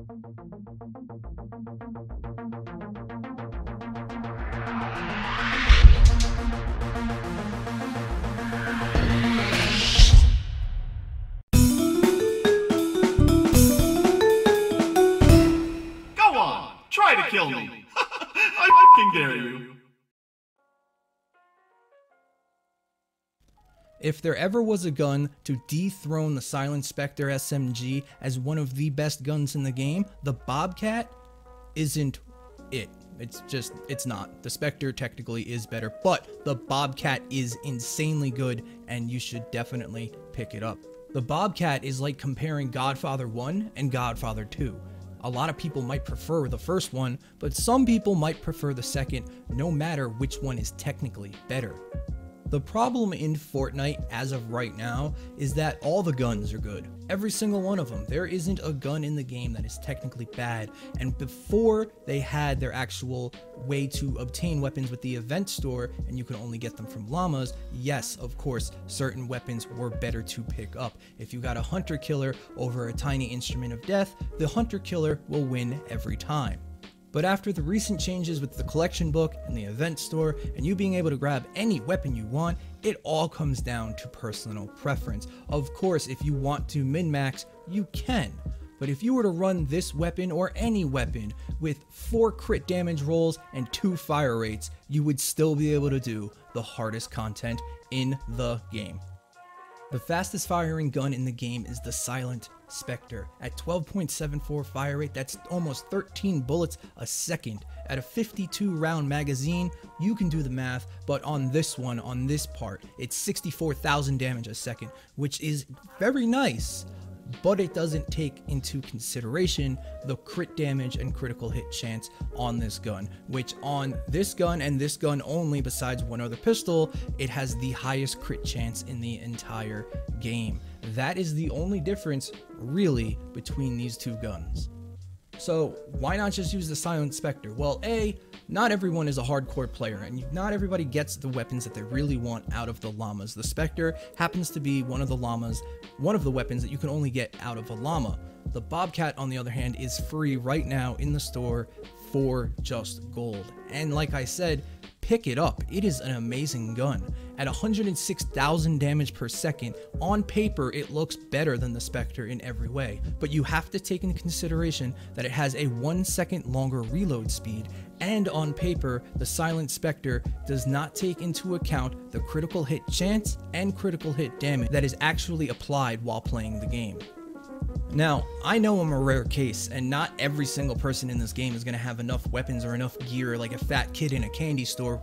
Go on, try to kill me. I f***ing dare you. If there ever was a gun to dethrone the Silent Spectre SMG as one of the best guns in the game, the Bobcat isn't it. It's not. The Spectre technically is better, but the Bobcat is insanely good, and you should definitely pick it up. The Bobcat is like comparing Godfather 1 and Godfather 2. A lot of people might prefer the first one, but some people might prefer the second, no matter which one is technically better. The problem in Fortnite as of right now is that all the guns are good. Every single one of them. There isn't a gun in the game that is technically bad. And before they had their actual way to obtain weapons with the event store and you can only get them from llamas, yes, of course, certain weapons were better to pick up. If you got a hunter killer over a tiny instrument of death, the hunter killer will win every time. But after the recent changes with the collection book and the event store and you being able to grab any weapon you want, it all comes down to personal preference. Of course, if you want to min-max, you can. But if you were to run this weapon or any weapon with 4 crit damage rolls and 2 fire rates, you would still be able to do the hardest content in the game. The fastest firing gun in the game is the Silent Spectre. At 12.74 fire rate, that's almost 13 bullets a second. At a 52 round magazine, you can do the math, but on this one, on this part, it's 64,000 damage a second, which is very nice. But it doesn't take into consideration the crit damage and critical hit chance on this gun, which on this gun and this gun only, besides one other pistol, it has the highest crit chance in the entire game. That is the only difference, really, between these two guns. So why not just use the Silent Spectre? Well, A, not everyone is a hardcore player, and not everybody gets the weapons that they really want out of the llamas. The Spectre happens to be one of the weapons that you can only get out of a llama. The Bobcat, on the other hand, is free right now in the store for just gold. And like I said, pick it up. It is an amazing gun. At 106,000 damage per second, on paper it looks better than the Spectre in every way, but you have to take into consideration that it has a 1 second longer reload speed, and on paper the Silent Spectre does not take into account the critical hit chance and critical hit damage that is actually applied while playing the game. Now, I know I'm a rare case, and not every single person in this game is going to have enough weapons or enough gear like a fat kid in a candy store.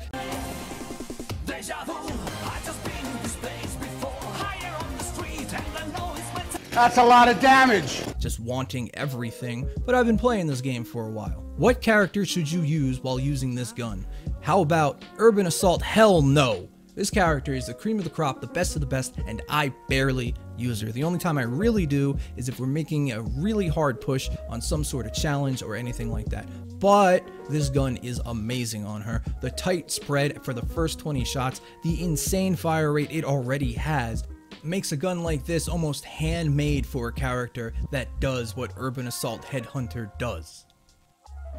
That's a lot of damage! Just wanting everything, but I've been playing this game for a while. What character should you use while using this gun? How about Urban Assault? Hell no! This character is the cream of the crop, the best of the best, and I barely use her. The only time I really do is if we're making a really hard push on some sort of challenge or anything like that. But this gun is amazing on her. The tight spread for the first 20 shots, the insane fire rate it already has, makes a gun like this almost handmade for a character that does what Urban Assault Headhunter does.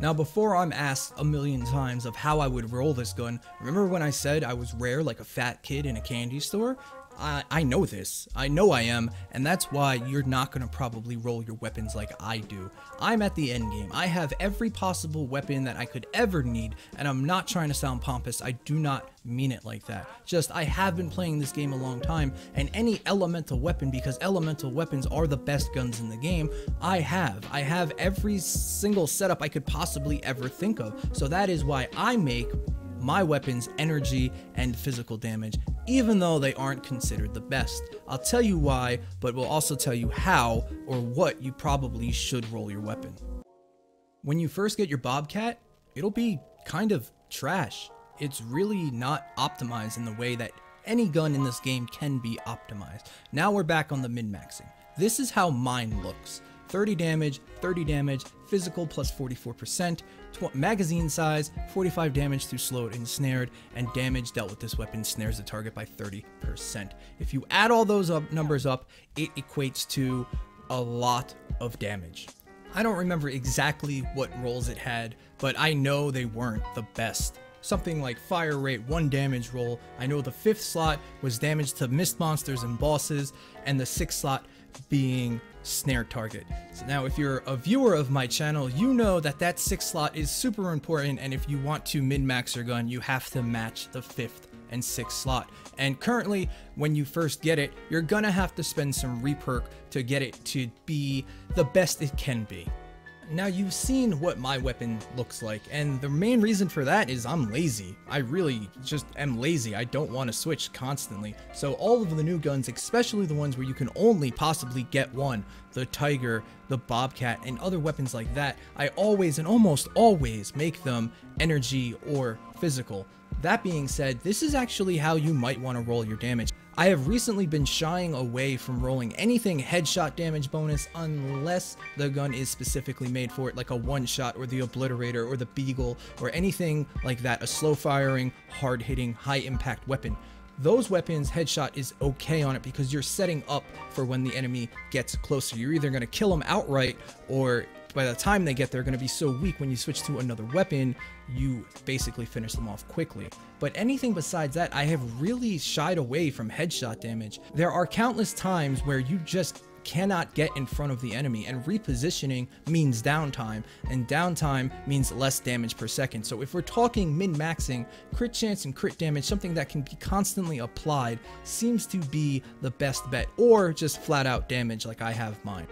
Now, before I'm asked a million times of how I would roll this gun, remember when I said I was rare like a fat kid in a candy store? I know this. I know I am, and that's why you're not going to probably roll your weapons like I do. I'm at the end game. I have every possible weapon that I could ever need, and I'm not trying to sound pompous. I do not mean it like that. Just, I have been playing this game a long time, and any elemental weapon, because elemental weapons are the best guns in the game, I have every single setup I could possibly ever think of. So that is why I make my weapons energy and physical damage, even though they aren't considered the best. I'll tell you why, but we'll also tell you how or what you probably should roll your weapon. When you first get your Bobcat, it'll be kind of trash. It's really not optimized in the way that any gun in this game can be optimized. Now we're back on the min-maxing. This is how mine looks. 30 damage, physical plus 44%, magazine size, 45 damage through slowed and snared, and damage dealt with this weapon snares the target by 30%. If you add all those numbers up, it equates to a lot of damage. I don't remember exactly what roles it had, but I know they weren't the best. Something like fire rate, 1 damage roll. I know the 5th slot was damage to mist monsters and bosses, and the 6th slot being snare target. So now if you're a viewer of my channel, you know that that 6th slot is super important, and if you want to min-max your gun, you have to match the 5th and 6th slot. And currently, when you first get it, you're gonna have to spend some reperk to get it to be the best it can be. Now you've seen what my weapon looks like, and the main reason for that is I'm lazy. I really just am lazy. I don't want to switch constantly. So all of the new guns, especially the ones where you can only possibly get one, the Tiger, the Bobcat, and other weapons like that, I always and almost always make them energy or physical. That being said, this is actually how you might want to roll your damage. I have recently been shying away from rolling anything headshot damage bonus unless the gun is specifically made for it, like a one-shot or the Obliterator or the Beagle or anything like that, a slow firing, hard hitting, high impact weapon. Those weapons, headshot is okay on it because you're setting up for when the enemy gets closer. You're either going to kill them outright, or by the time they get there, going to be so weak when you switch to another weapon, you basically finish them off quickly. But anything besides that, I have really shied away from headshot damage. There are countless times where you just cannot get in front of the enemy, and repositioning means downtime, and downtime means less damage per second. So if we're talking min-maxing, crit chance and crit damage, something that can be constantly applied, seems to be the best bet, or just flat out damage like I have mine.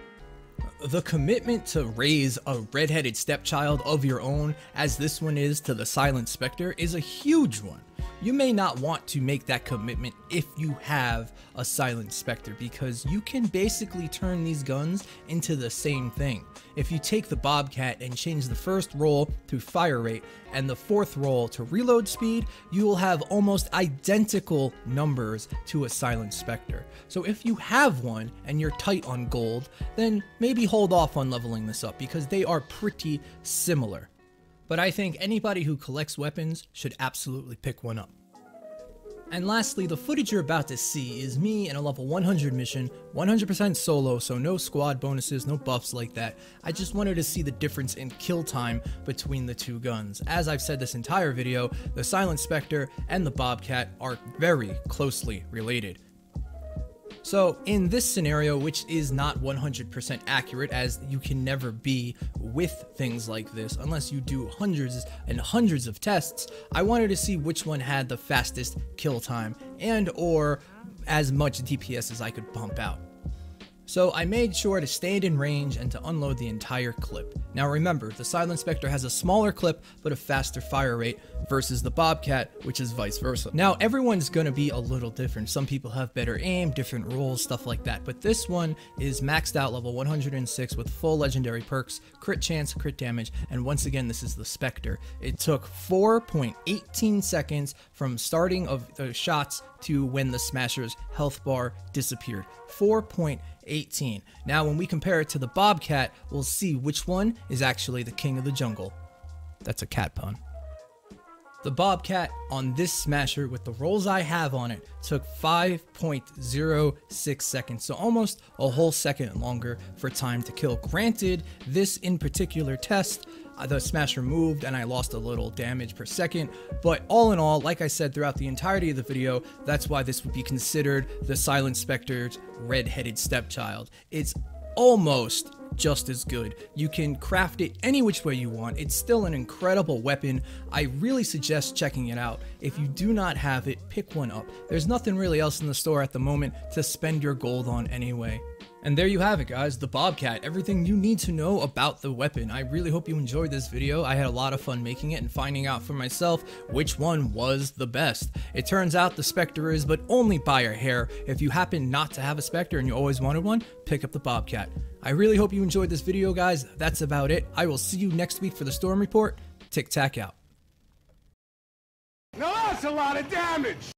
The commitment to raise a red-headed stepchild of your own, as this one is to the Silent Spectre, is a huge one. You may not want to make that commitment if you have a Silent Spectre, because you can basically turn these guns into the same thing. If you take the Bobcat and change the first roll to fire rate and the 4th roll to reload speed, you will have almost identical numbers to a Silent Spectre. So if you have one and you're tight on gold, then maybe hold off on leveling this up because they are pretty similar. But I think anybody who collects weapons should absolutely pick one up. And lastly, the footage you're about to see is me in a level 100 mission, 100% solo, so no squad bonuses, no buffs like that. I just wanted to see the difference in kill time between the two guns. As I've said this entire video, the Silent Spectre and the Bobcat are very closely related. So in this scenario, which is not 100% accurate, as you can never be with things like this unless you do hundreds and hundreds of tests, I wanted to see which one had the fastest kill time and or as much DPS as I could pump out. So I made sure to stand in range and to unload the entire clip. Now remember, the Silent Spectre has a smaller clip but a faster fire rate versus the Bobcat, which is vice versa. Now everyone's gonna be a little different. Some people have better aim, different rolls, stuff like that, but this one is maxed out level 106 with full legendary perks, crit chance, crit damage, and once again this is the Spectre. It took 4.18 seconds from starting of the shots to when the Smasher's health bar disappeared. 4.18. Now when we compare it to the Bobcat, we'll see which one is actually the king of the jungle. That's a cat pun. The Bobcat on this Smasher, with the rolls I have on it, took 5.06 seconds, so almost a whole second longer for time to kill. Granted, this in particular test, the Smasher moved and I lost a little damage per second, but all in all, like I said throughout the entirety of the video, that's why this would be considered the Silent Spectre's red-headed stepchild. It's almost just as good. You can craft it any which way you want. It's still an incredible weapon. I really suggest checking it out. If you do not have it, pick one up. There's nothing really else in the store at the moment to spend your gold on anyway. And there you have it, guys, the Bobcat, everything you need to know about the weapon. I really hope you enjoyed this video. I had a lot of fun making it and finding out for myself which one was the best. It turns out the Spectre is, but only by a hair. If you happen not to have a Spectre and you always wanted one, pick up the Bobcat. I really hope you enjoyed this video, guys. That's about it. I will see you next week for the Storm Report. TikTak out. Now that's a lot of damage!